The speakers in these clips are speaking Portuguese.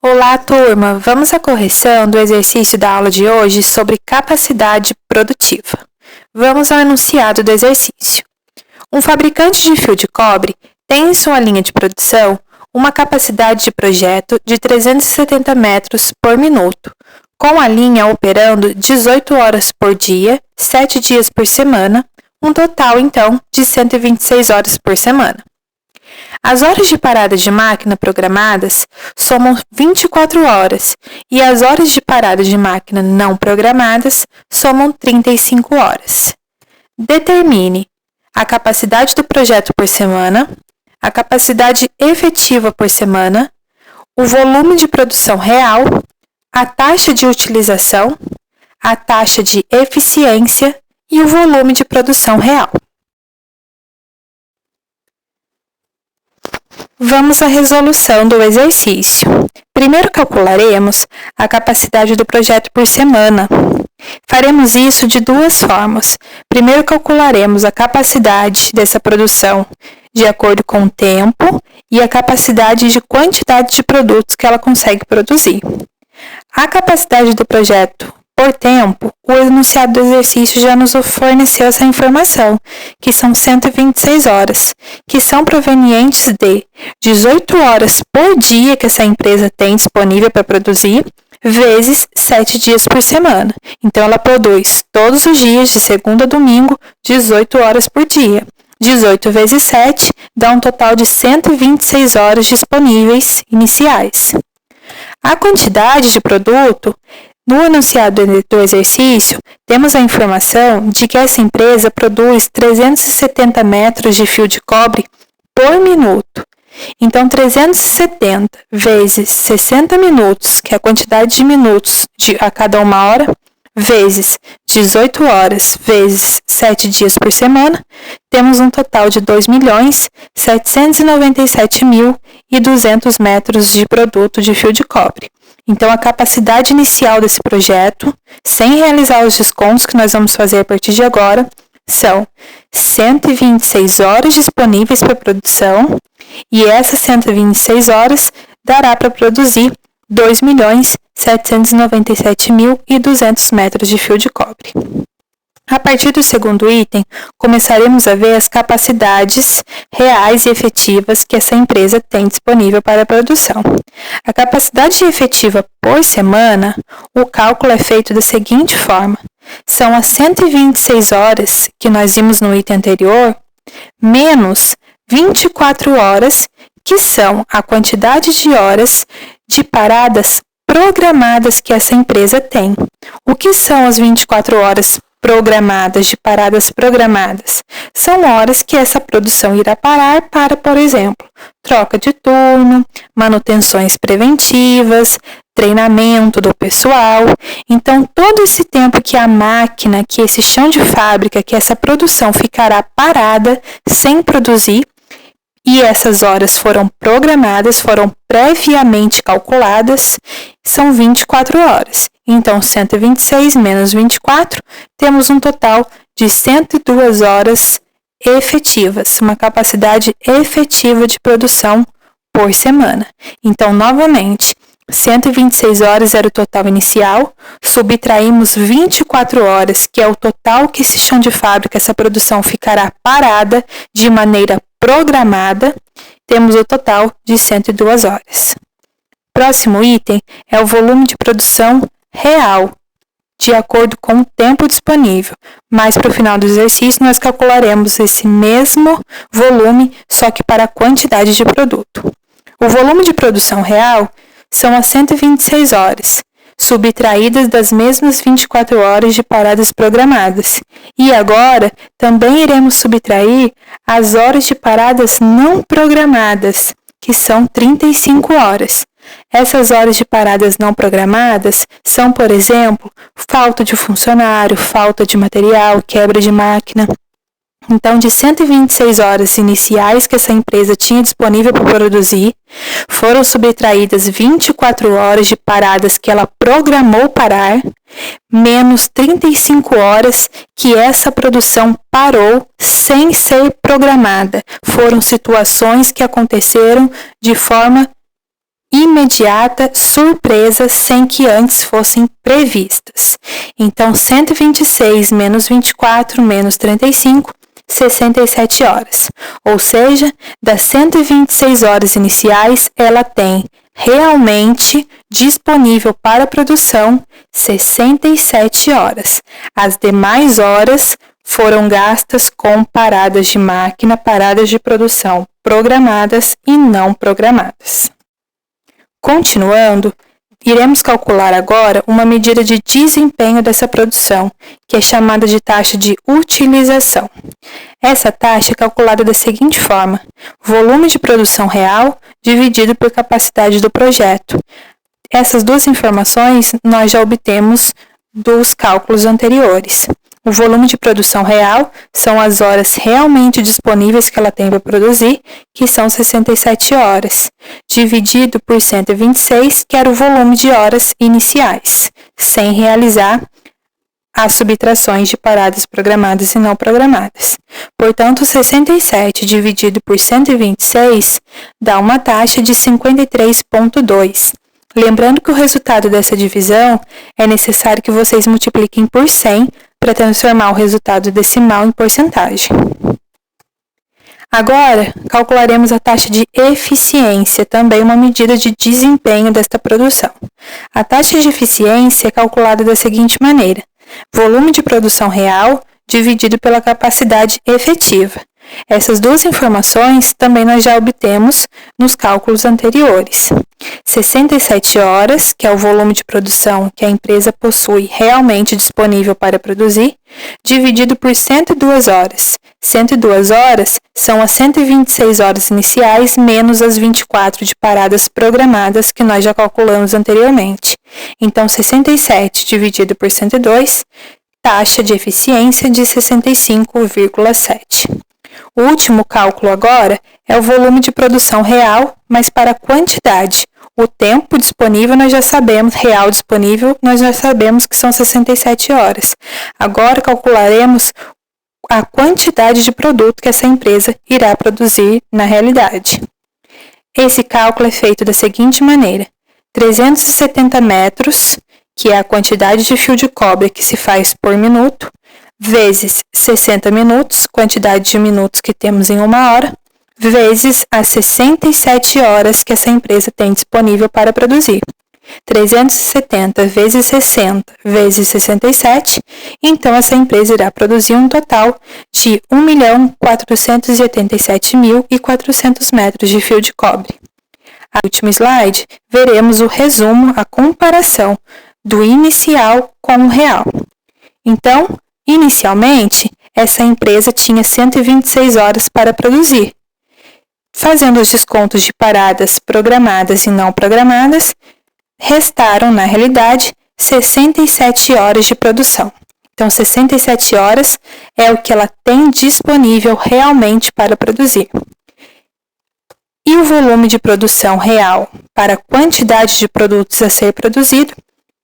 Olá, turma! Vamos à correção do exercício da aula de hoje sobre capacidade produtiva. Vamos ao enunciado do exercício. Um fabricante de fio de cobre tem em sua linha de produção uma capacidade de projeto de 370 metros por minuto, com a linha operando 18 horas por dia, 7 dias por semana, um total, então, de 126 horas por semana. As horas de parada de máquina programadas somam 24 horas e as horas de parada de máquina não programadas somam 35 horas. Determine a capacidade do projeto por semana, a capacidade efetiva por semana, o volume de produção real, a taxa de utilização, a taxa de eficiência e o volume de produção real. Vamos à resolução do exercício. Primeiro calcularemos a capacidade do projeto por semana. Faremos isso de duas formas. Primeiro calcularemos a capacidade dessa produção de acordo com o tempo e a capacidade de quantidade de produtos que ela consegue produzir. A capacidade do projeto por tempo, o enunciado do exercício já nos forneceu essa informação, que são 126 horas, que são provenientes de 18 horas por dia que essa empresa tem disponível para produzir, vezes 7 dias por semana. Então, ela produz todos os dias, de segunda a domingo, 18 horas por dia. 18 vezes 7 dá um total de 126 horas disponíveis iniciais. A quantidade de produto, no enunciado do exercício, temos a informação de que essa empresa produz 370 metros de fio de cobre por minuto. Então, 370 vezes 60 minutos, que é a quantidade de minutos a cada uma hora, vezes 18 horas, vezes 7 dias por semana, temos um total de 2.797.200 metros de produto de fio de cobre. Então, a capacidade inicial desse projeto, sem realizar os descontos que nós vamos fazer a partir de agora, são 126 horas disponíveis para produção, e essas 126 horas dará para produzir 2.797.200 metros de fio de cobre. A partir do segundo item, começaremos a ver as capacidades reais e efetivas que essa empresa tem disponível para a produção. A capacidade efetiva por semana, o cálculo é feito da seguinte forma: são as 126 horas que nós vimos no item anterior, menos 24 horas, que são a quantidade de horas de paradas programadas que essa empresa tem. O que são as 24 horas programadas, de paradas programadas? São horas que essa produção irá parar para, por exemplo, troca de turno, manutenções preventivas, treinamento do pessoal. Então, todo esse tempo que a máquina, que esse chão de fábrica, que essa produção ficará parada, sem produzir, e essas horas foram programadas, foram previamente calculadas, são 24 horas. Então, 126 menos 24, temos um total de 102 horas efetivas, uma capacidade efetiva de produção por semana. Então, novamente, 126 horas era o total inicial, subtraímos 24 horas, que é o total que esse chão de fábrica, essa produção ficará parada de maneira programada, temos o total de 102 horas. Próximo item é o volume de produção real, de acordo com o tempo disponível. Mas para o final do exercício, nós calcularemos esse mesmo volume, só que para a quantidade de produto. O volume de produção real são as 126 horas, subtraídas das mesmas 24 horas de paradas programadas. E agora, também iremos subtrair as horas de paradas não programadas, que são 35 horas. Essas horas de paradas não programadas são, por exemplo, falta de funcionário, falta de material, quebra de máquina. Então, de 126 horas iniciais que essa empresa tinha disponível para produzir, foram subtraídas 24 horas de paradas que ela programou parar, menos 35 horas que essa produção parou sem ser programada. Foram situações que aconteceram de forma imediata surpresa sem que antes fossem previstas. Então, 126 menos 24 menos 35, 67 horas. Ou seja, das 126 horas iniciais, ela tem realmente disponível para produção 67 horas. As demais horas foram gastas com paradas de máquina, paradas de produção programadas e não programadas. Continuando, iremos calcular agora uma medida de desempenho dessa produção, que é chamada de taxa de utilização. Essa taxa é calculada da seguinte forma: volume de produção real dividido por capacidade do projeto. Essas duas informações nós já obtemos dos cálculos anteriores. O volume de produção real são as horas realmente disponíveis que ela tem para produzir, que são 67 horas, dividido por 126, que era o volume de horas iniciais, sem realizar as subtrações de paradas programadas e não programadas. Portanto, 67 dividido por 126 dá uma taxa de 53,2. Lembrando que o resultado dessa divisão é necessário que vocês multipliquem por 100 para transformar o resultado decimal em porcentagem. Agora, calcularemos a taxa de eficiência, também uma medida de desempenho desta produção. A taxa de eficiência é calculada da seguinte maneira: volume de produção real dividido pela capacidade efetiva. Essas duas informações também nós já obtemos nos cálculos anteriores. 67 horas, que é o volume de produção que a empresa possui realmente disponível para produzir, dividido por 102 horas. 102 horas são as 126 horas iniciais menos as 24 de paradas programadas que nós já calculamos anteriormente. Então, 67 dividido por 102, taxa de eficiência de 65,7. O último cálculo agora é o volume de produção real, mas para a quantidade. O tempo disponível nós já sabemos, real disponível, nós já sabemos que são 67 horas. Agora calcularemos a quantidade de produto que essa empresa irá produzir na realidade. Esse cálculo é feito da seguinte maneira: 370 metros, que é a quantidade de fio de cobre que se faz por minuto, vezes 60 minutos, quantidade de minutos que temos em uma hora, vezes as 67 horas que essa empresa tem disponível para produzir. 370 vezes 60 vezes 67, então essa empresa irá produzir um total de 1.487.400 metros de fio de cobre. No último slide, veremos o resumo, a comparação do inicial com o real. Então, inicialmente, essa empresa tinha 126 horas para produzir. Fazendo os descontos de paradas programadas e não programadas, restaram, na realidade, 67 horas de produção. Então, 67 horas é o que ela tem disponível realmente para produzir. E o volume de produção real para a quantidade de produtos a ser produzido,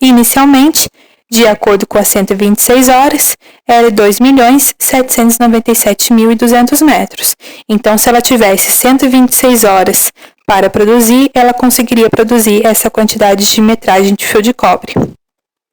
inicialmente, de acordo com as 126 horas, era 2.797.200 metros. Então, se ela tivesse 126 horas para produzir, ela conseguiria produzir essa quantidade de metragem de fio de cobre.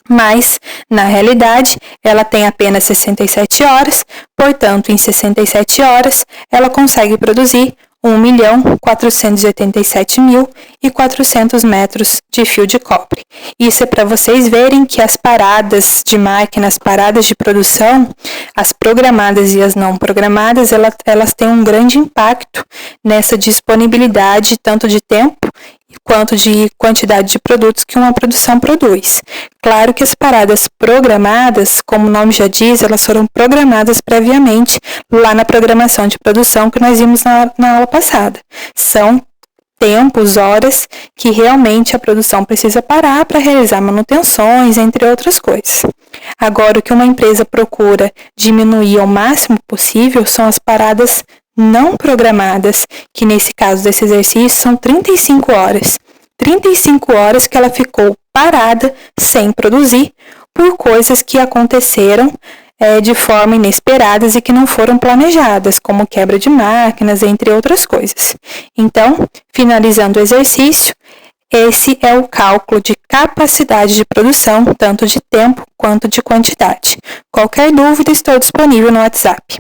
Mas, na realidade, ela tem apenas 67 horas, portanto, em 67 horas, ela consegue produzir 1.487.400 metros de fio de cobre. Isso é para vocês verem que as paradas de máquina, as paradas de produção, as programadas e as não programadas, elas têm um grande impacto nessa disponibilidade, tanto de tempo quanto de quantidade de produtos que uma produção produz. Claro que as paradas programadas, como o nome já diz, elas foram programadas previamente lá na programação de produção que nós vimos na aula passada. São tempos, horas que realmente a produção precisa parar para realizar manutenções, entre outras coisas. Agora, o que uma empresa procura diminuir ao máximo possível são as paradas não programadas, que nesse caso desse exercício são 35 horas. 35 horas que ela ficou parada, sem produzir, por coisas que aconteceram de forma inesperadas e que não foram planejadas, como quebra de máquinas, entre outras coisas. Então, finalizando o exercício, Esse é o cálculo de capacidade de produção, tanto de tempo quanto de quantidade. Qualquer dúvida, estou disponível no WhatsApp.